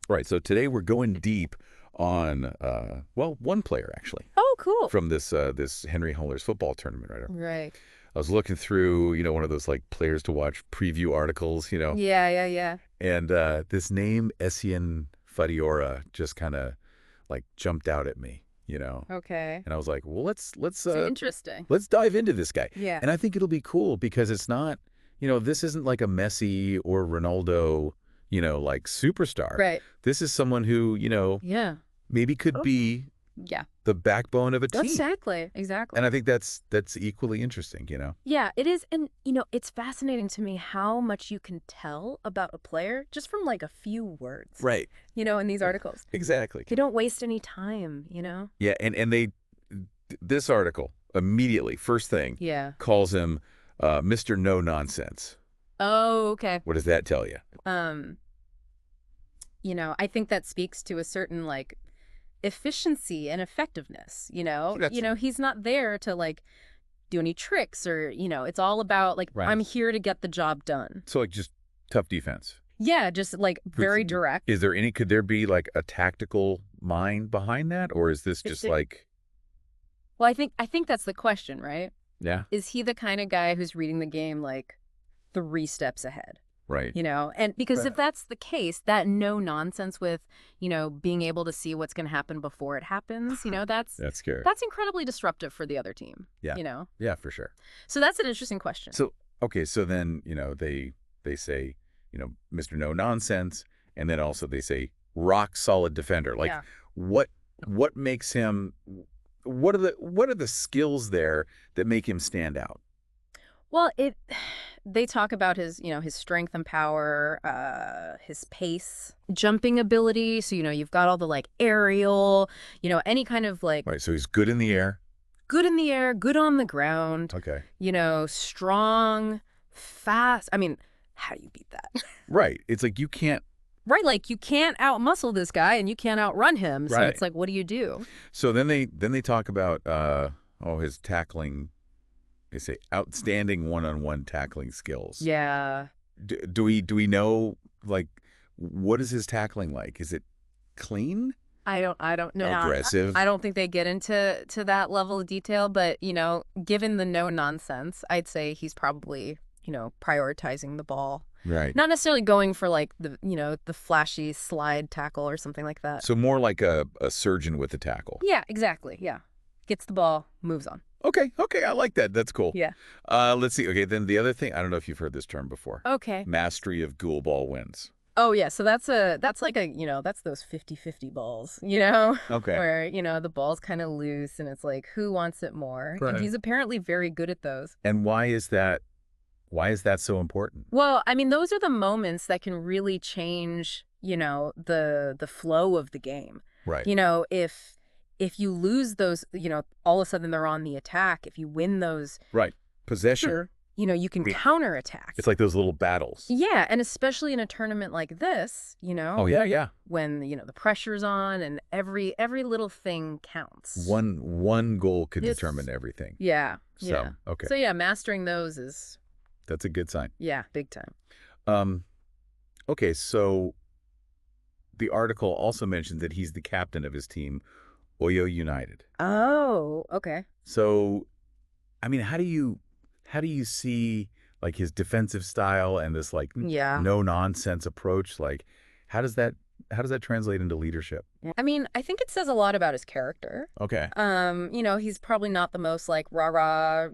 Right. So today we're going deep on, well, one player actually Oh, cool. from this Henry Holas Football Tournament, right? Right. I was looking through, one of those like players to watch preview articles, Yeah, yeah, yeah. and this name Essien Fadiora just kind of like jumped out at me. Okay. And I was like, well, let's So interesting. let's dive into this guy. Yeah. And I think it'll be cool because it's not, this isn't like a Messi or Ronaldo, like superstar. Right. This is someone who, Yeah. maybe could be Yeah. the backbone of a team. Exactly. Exactly. And I think that's equally interesting. Yeah, it is. And, it's fascinating to me how much you can tell about a player just from like a few words, Right. in these articles. Exactly. They don't waste any time, Yeah, and this article immediately, first thing, Yeah. calls him Mr. No Nonsense. Oh, okay. What does that tell you? I think that speaks to a certain like efficiency and effectiveness, he's not there to like do any tricks or, it's all about like, Right. I'm here to get the job done. So like just tough defense. Yeah, just like very direct. Could there be like a tactical mind behind that? Or is this just like, Well, I think that's the question, right? yeah, Is he the kind of guy who's reading the game like 3 steps ahead? right. And because Right. if that's the case, that no nonsense with, being able to see what's going to happen before it happens, That's scary. that's incredibly disruptive for the other team. Yeah. Yeah, for sure. So that's an interesting question. So, okay, so then, they say, Mr. No Nonsense, and then also they say rock solid defender. Like Yeah. what makes him, what are the skills there that make him stand out? Well, they talk about his, his strength and power, his pace, jumping ability. So, you've got all the like aerial, any kind of like Right, so he's good in the air. good in the air, good on the ground, Okay. strong, fast. I mean, how do you beat that? Right. It's like you can't. Right, like you can't outmuscle this guy and you can't outrun him. So Right. it's like, what do you do? So then they talk about his tackling. They say outstanding one-on-one tackling skills. Yeah. Do we know, like, what is his tackling like? Is it clean? I don't know. Aggressive? I don't think they get into that level of detail, but given the no nonsense, I'd say he's probably, prioritizing the ball. Right. Not necessarily going for like the flashy slide tackle or something like that. So more like a surgeon with a tackle. Yeah, exactly. Yeah. Gets the ball, moves on. Okay, I like that. That's cool. Yeah. Let's see. Okay, then the other thing, I don't know if you've heard this term before. Okay. Mastery of ghoul ball wins. Oh, yeah. So that's like that's those 50-50 balls, Okay. where, the ball's kind of loose and it's like, who wants it more? Right. And he's apparently very good at those. And why is that so important? Well, I mean, those are the moments that can really change, the flow of the game. Right. If you lose those, all of a sudden they're on the attack. If you win those, Right. Possession. you can counterattack. It's like those little battles. Yeah, and especially in a tournament like this, Oh, yeah. when, the pressure's on and every little thing counts. One goal could Yes. determine everything. Yeah. So, Yeah. okay. So yeah, mastering those is, That's a good sign. yeah, big time. Okay, so the article also mentioned that he's the captain of his team, Oyo United. Oh, okay. So, I mean, how do you see like his defensive style and this like Yeah. no nonsense approach? Like, how does that translate into leadership? I mean, I think it says a lot about his character. Okay. He's probably not the most like rah-rah,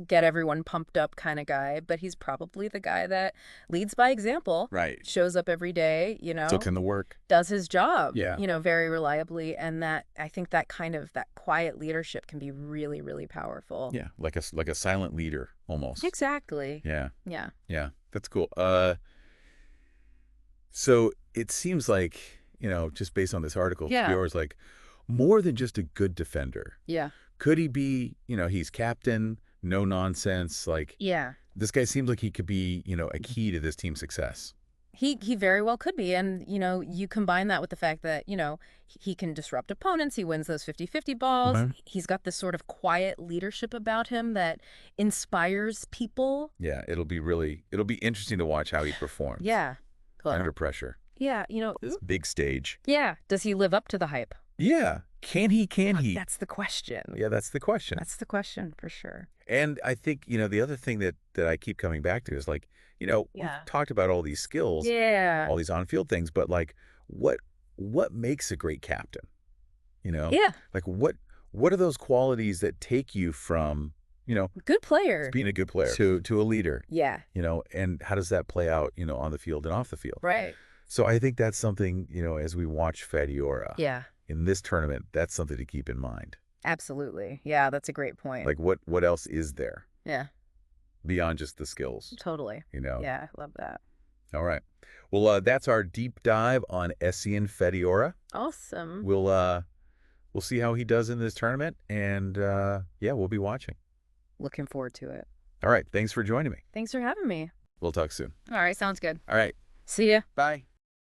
get everyone pumped up kind of guy, but he's probably the guy that leads by example. Right. Shows up every day, Took in the work. does his job, Yeah. Very reliably. And that, I think that kind of, that quiet leadership can be really, really powerful. Yeah, like a silent leader almost. Exactly. Yeah. Yeah. Yeah, that's cool. So it seems like, just based on this article, Yeah. Fiora's like more than just a good defender. Yeah. Could he be, he's captain, no nonsense, like Yeah. this guy seems like he could be, a key to this team's success. He very well could be. And, you combine that with the fact that, he can disrupt opponents. He wins those 50-50 balls. Mhm. He's got this sort of quiet leadership about him that inspires people. Yeah, it'll be interesting to watch how he performs. Yeah. Cool. Under pressure. Yeah, This big stage. yeah. Does he live up to the hype? Yeah. Can he? Can he? That's the question. Yeah, that's the question. That's the question for sure. And I think, the other thing that I keep coming back to is like, we've Yeah. talked about all these skills, Yeah. all these on-field things, but like what makes a great captain? Yeah. Like what are those qualities that take you from, Good player. being a good player to a leader, Yeah. and how does that play out, on the field and off the field? Right. So I think that's something, as we watch Fadiora Yeah. in this tournament, that's something to keep in mind. Absolutely. Yeah, that's a great point. Like what else is there Yeah, beyond just the skills, totally. Yeah, I love that. All right. Well, that's our deep dive on Essien Fadiora. Awesome. We'll see how he does in this tournament, and yeah, we'll be watching. Looking forward to it. All right. Thanks for joining me. Thanks for having me. We'll talk soon. All right, sounds good. All right. See ya. Bye.